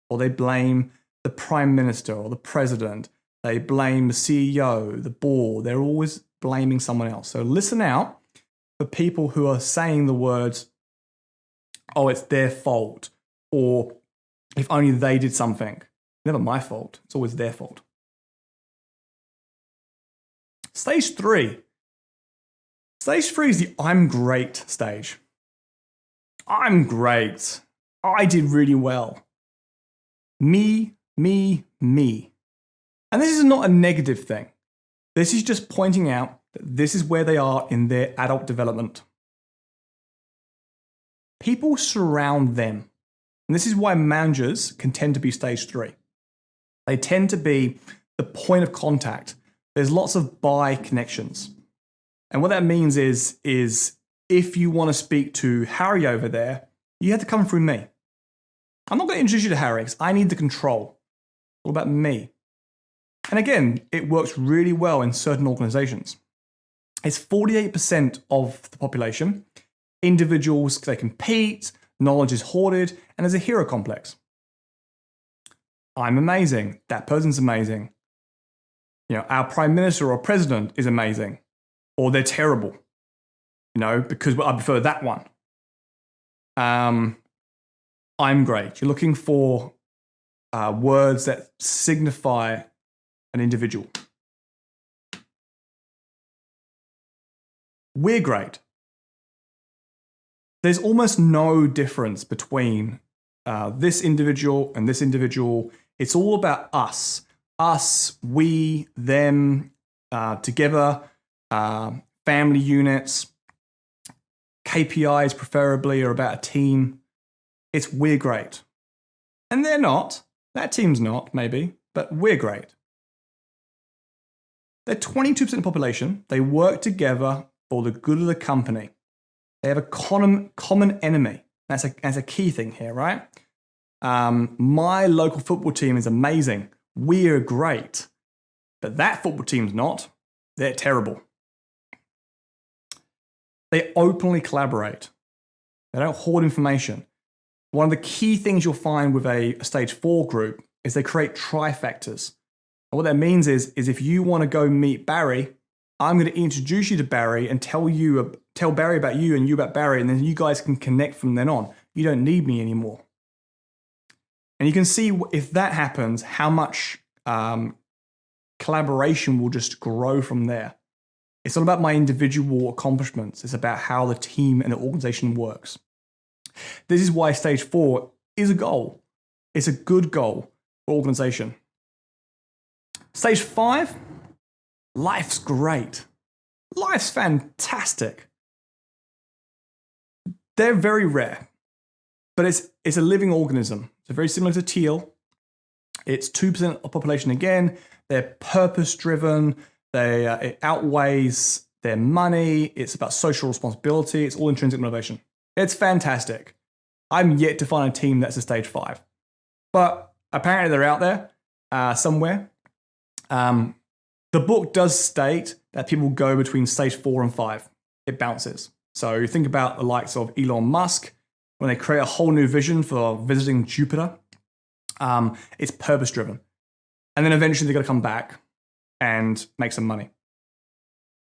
Or they blame the prime minister or the president. They blame the CEO, the board. They're always blaming someone else. So listen out for people who are saying the words, oh, it's their fault, or if only they did something. Never my fault. It's always their fault. Stage 3. Stage 3 is the I'm great stage. I'm great. I did really well. Me, me, me. And this is not a negative thing. This is just pointing out that this is where they are in their adult development. People surround them. And this is why managers can tend to be stage 3. They tend to be the point of contact. There's lots of by connections. And what that means is if you want to speak to Harry over there, you have to come through me. I'm not going to introduce you to Harry because I need the control. It's all about me. And again, it works really well in certain organizations. It's 48% of the population. Individuals, they compete, knowledge is hoarded, and there's a hero complex. I'm amazing. That person's amazing. Our prime minister or president is amazing. Or they're terrible. Because I prefer that one. I'm great. You're looking for words that signify an individual. We're great. There's almost no difference between this individual and this individual. It's all about us. Us, we, them, together, family units, KPIs preferably are about a team. It's we're great. And they're not. That team's not, maybe, but we're great. They're 22% of the population. They work together for the good of the company. They have a common enemy. That's a key thing here, right? My local football team is amazing. We're great. But that football team's not. They're terrible. They openly collaborate. They don't hoard information. One of the key things you'll find with a stage 4 group is they create trifectas. And what that means is if you want to go meet Barry, I'm going to introduce you to Barry and tell Barry about you and you about Barry, and then you guys can connect from then on. You don't need me anymore. And you can see if that happens, how much collaboration will just grow from there. It's not about my individual accomplishments. It's about how the team and the organization works. This is why stage 4 is a goal. It's a good goal for organization. Stage 5, life's great. Life's fantastic. They're very rare, but it's a living organism. So very similar to teal. It's 2% of population again. They're purpose-driven. It outweighs their money. It's about social responsibility. It's all intrinsic motivation. It's fantastic. I'm yet to find a team that's a stage 5. But apparently they're out there somewhere. The book does state that people go between stage 4 and 5. It bounces. So you think about the likes of Elon Musk, when they create a whole new vision for visiting Jupiter, it's purpose-driven. And then eventually they're going to come back and make some money.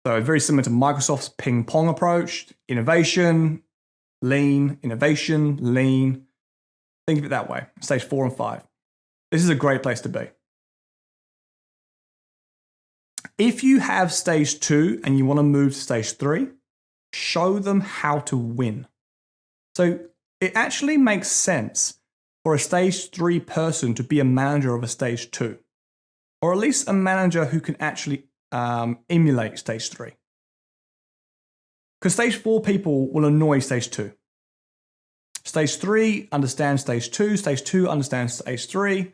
So very similar to Microsoft's ping pong approach, innovation, lean. Think of it that way, stage 4 and 5. This is a great place to be. If you have stage 2 and you want to move to stage 3, show them how to win. So it actually makes sense for a stage 3 person to be a manager of a stage 2, or at least a manager who can actually emulate stage 3. Because stage 4 people will annoy stage 2. Stage 3 understands stage 2, stage 2 understands stage 3,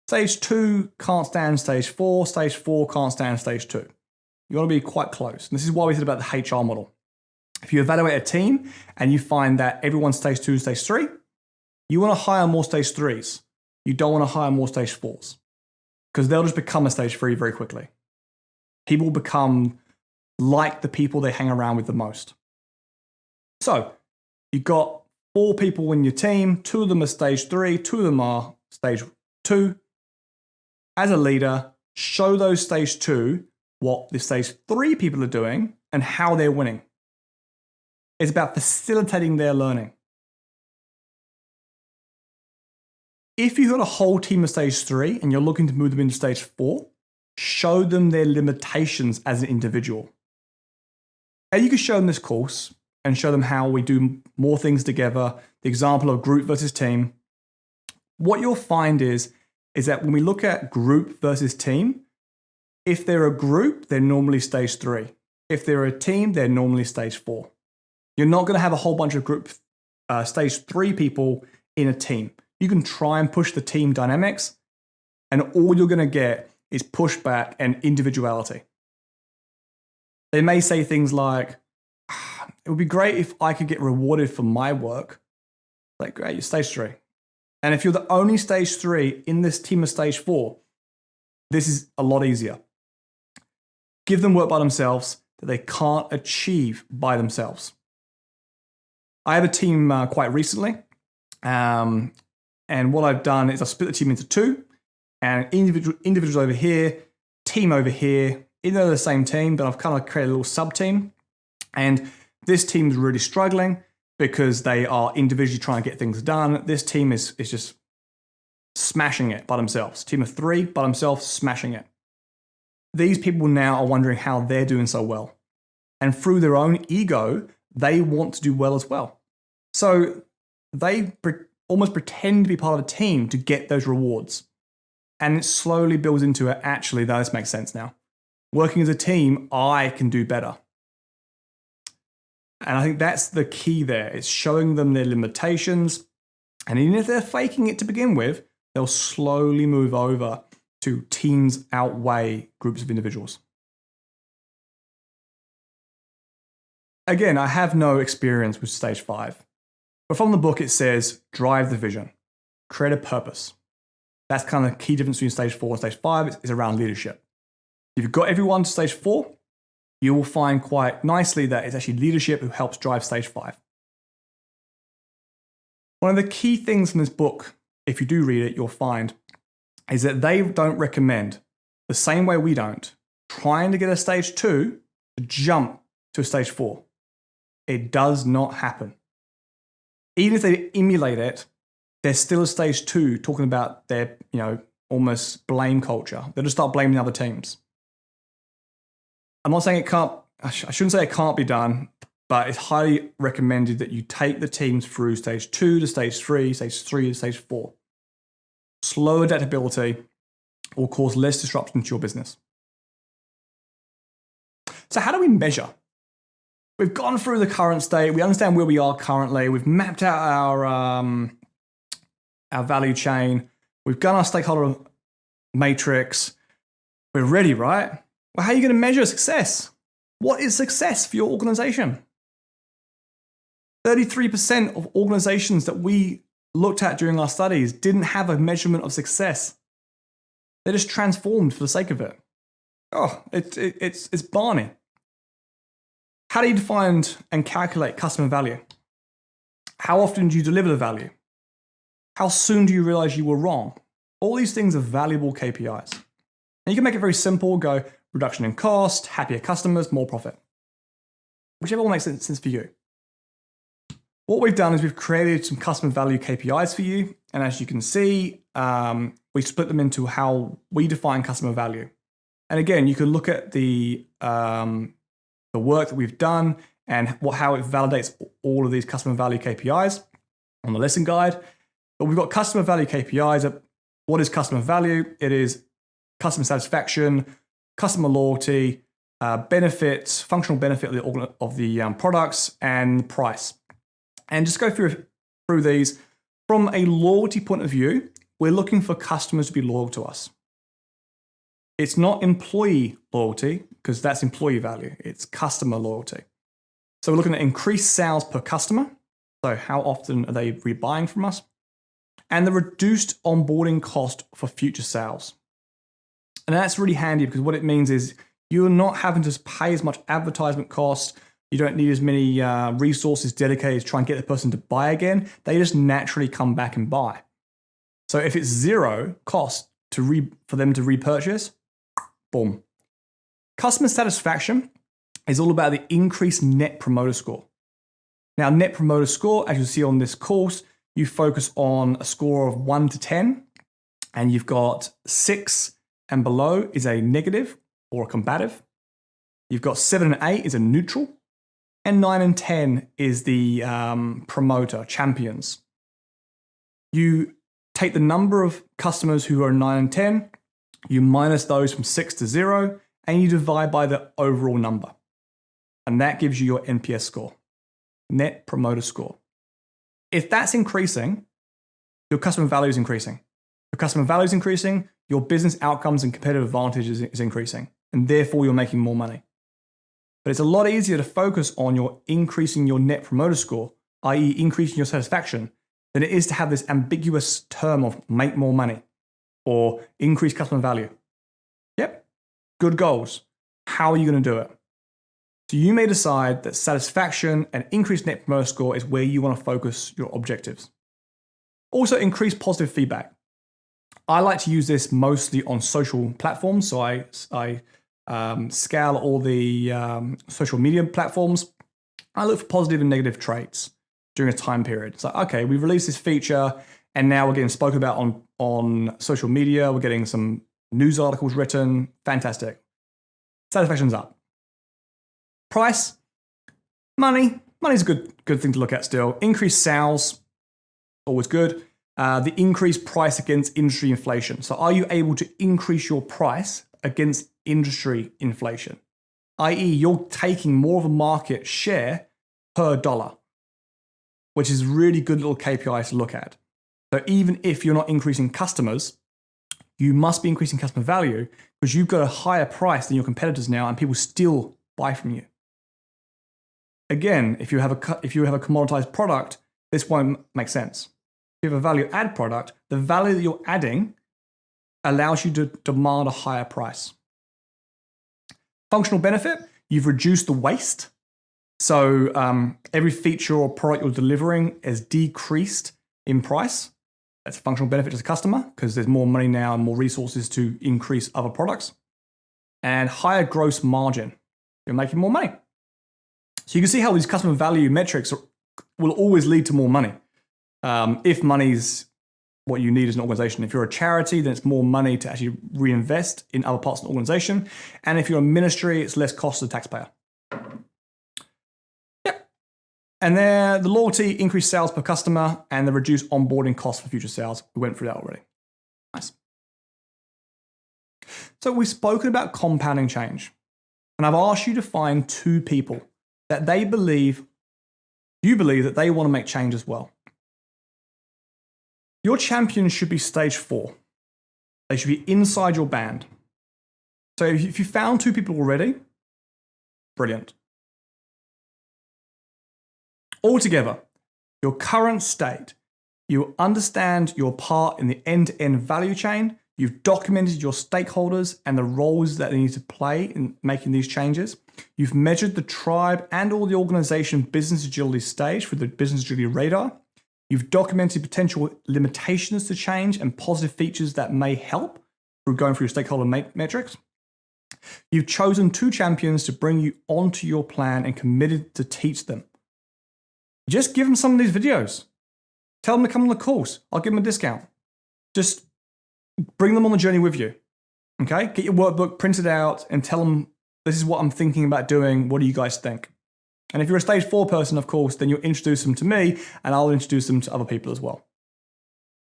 stage 2 can't stand stage 4, stage 4 can't stand stage 2. You want to be quite close. And this is why we said about the HR model. If you evaluate a team and you find that everyone's stage 2 and stage 3, you want to hire more stage 3s. You don't want to hire more stage 4s because they'll just become a stage 3 very quickly. People become like the people they hang around with the most. So you've got 4 people in your team, 2 of them are stage 3, 2 of them are stage 2. As a leader, show those stage 2 what the stage 3 people are doing and how they're winning. It's about facilitating their learning. If you've got a whole team of stage 3 and you're looking to move them into stage 4, show them their limitations as an individual. And you can show them this course and show them how we do more things together, the example of group versus team. What you'll find is that when we look at group versus team, if they're a group, they're normally stage 3. If they're a team, they're normally stage 4. You're not going to have a whole bunch of group stage 3 people in a team. You can try and push the team dynamics, and all you're going to get is pushback and individuality. They may say things like, it would be great if I could get rewarded for my work. Like, great, you're stage 3. And if you're the only stage 3 in this team of stage 4, this is a lot easier. Give them work by themselves that they can't achieve by themselves. I have a team quite recently, and what I've done is I've split the team into 2, and individuals over here, team over here. Even though they're the same team, but I've kind of created a little sub-team. And this team's really struggling because they are individually trying to get things done. This team is just smashing it by themselves. Team of 3 by themselves, smashing it. These people now are wondering how they're doing so well. And through their own ego, they want to do well as well. So they almost pretend to be part of a team to get those rewards. And it slowly builds into it, actually, this makes sense now. Working as a team, I can do better. And I think that's the key there. It's showing them their limitations. And even if they're faking it to begin with, they'll slowly move over to teams outweigh groups of individuals. Again, I have no experience with stage 5. But from the book, it says, drive the vision, create a purpose. That's kind of the key difference between stage 4 and stage 5 is around leadership. If you've got everyone to stage 4, you will find quite nicely that it's actually leadership who helps drive stage 5. One of the key things in this book, if you do read it, you'll find, is that they don't recommend, the same way we don't, trying to get a stage 2 to jump to a stage 4. It does not happen. Even if they emulate it, there's still a stage 2 talking about their, almost blame culture. They'll just start blaming other teams. I'm not saying I shouldn't say it can't be done, but it's highly recommended that you take the teams through stage 2 to stage 3, stage 3 to stage 4. Slow adaptability will cause less disruption to your business. So how do we measure? We've gone through the current state. We understand where we are currently. We've mapped out our value chain. We've done our stakeholder matrix. We're ready, right? Well, how are you going to measure success? What is success for your organization? 33% of organizations that we looked at during our studies didn't have a measurement of success. They're just transformed for the sake of it. Oh, it's Barney. How do you define and calculate customer value? How often do you deliver the value? How soon do you realize you were wrong? All these things are valuable KPIs. And you can make it very simple, go reduction in cost, happier customers, more profit. Whichever one makes sense for you. What we've done is we've created some customer value KPIs for you. And as you can see, we split them into how we define customer value. And again, you can look at the work that we've done and how it validates all of these customer value KPIs on the lesson guide. But we've got customer value KPIs. What is customer value? It is customer satisfaction, customer loyalty, benefits, functional benefit of the products, and price. And just go through these. From a loyalty point of view, we're looking for customers to be loyal to us. It's not employee loyalty, because that's employee value. It's customer loyalty. So we're looking at increased sales per customer. So how often are they rebuying from us? And the reduced onboarding cost for future sales. And that's really handy because what it means is you're not having to pay as much advertisement cost. You don't need as many resources dedicated to try and get the person to buy again. They just naturally come back and buy. So if it's zero cost for them to repurchase, boom. Customer satisfaction is all about the increased net promoter score. Now, net promoter score, as you'll see on this course, you focus on a score of 1 to 10, and you've got 6 and below is a negative or a combative. You've got 7 and 8 is a neutral, and 9 and 10 is the promoter, champions. You take the number of customers who are 9 and 10, you minus those from 6 to 0, and you divide by the overall number. And that gives you your NPS score, net promoter score. If that's increasing, your customer value is increasing. Your customer value is increasing, your business outcomes and competitive advantage is increasing, and therefore you're making more money. But it's a lot easier to focus on your increasing your net promoter score, i.e. increasing your satisfaction, than it is to have this ambiguous term of make more money or increase customer value. Yep, good goals. How are you going to do it? So you may decide that satisfaction and increased net promoter score is where you want to focus your objectives. Also, increase positive feedback. I like to use this mostly on social platforms. So I scale all the social media platforms. I look for positive and negative traits during a time period. It's like, okay, we released this feature and now we're getting spoken about on social media. We're getting some news articles written. Fantastic. Satisfaction's up. Price, money. Money's a good thing to look at still. Increased sales, always good. The increased price against industry inflation. So are you able to increase your price against industry inflation? i.e. you're taking more of a market share per dollar, which is really good little KPIs to look at. So even if you're not increasing customers, you must be increasing customer value because you've got a higher price than your competitors now and people still buy from you. Again, if you have a commoditized product, this won't make sense. If you have a value add product, the value that you're adding allows you to demand a higher price. Functional benefit, You've reduced the waste. So every feature or product you're delivering is decreased in price. That's a functional benefit to the customer because there's more money now and more resources to increase other products. And higher gross margin. You're making more money. So you can see how these customer value metrics will always lead to more money. If money's what you need as an organization. If you're a charity, then it's more money to actually reinvest in other parts of the organization. And if you're a ministry, it's less cost to the taxpayer. Yep. And then the loyalty, increased sales per customer, and the reduced onboarding costs for future sales. We went through that already. Nice. So we've spoken about compounding change. And I've asked you to find 2 people that you believe that they want to make change as well. Your champions should be stage 4. They should be inside your band. So if you found 2 people already, brilliant. Altogether, your current state, you understand your part in the end-to-end value chain, you've documented your stakeholders and the roles that they need to play in making these changes. You've measured the tribe and all the organization business agility stage for the business agility radar. You've documented potential limitations to change and positive features that may help through going through your stakeholder metrics. You've chosen 2 champions to bring you onto your plan and committed to teach them. Just give them some of these videos. Tell them to come on the course. I'll give them a discount. Just bring them on the journey with you. Okay? Get your workbook printed out and tell them, this is what I'm thinking about doing. What do you guys think? And if you're a stage 4 person, of course, then you'll introduce them to me and I'll introduce them to other people as well.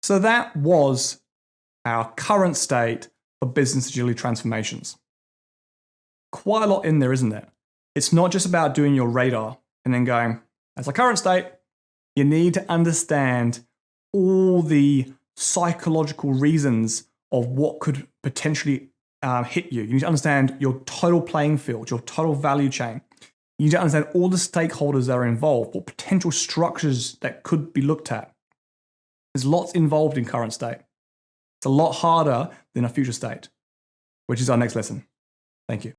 So that was our current state for business agility transformations. Quite a lot in there, isn't it? It's not just about doing your radar and then going, that's our current state. You need to understand all the psychological reasons of what could potentially hit you. You need to understand your total playing field, your total value chain. You need to understand all the stakeholders that are involved, what potential structures that could be looked at. There's lots involved in current state. It's a lot harder than a future state, which is our next lesson. Thank you.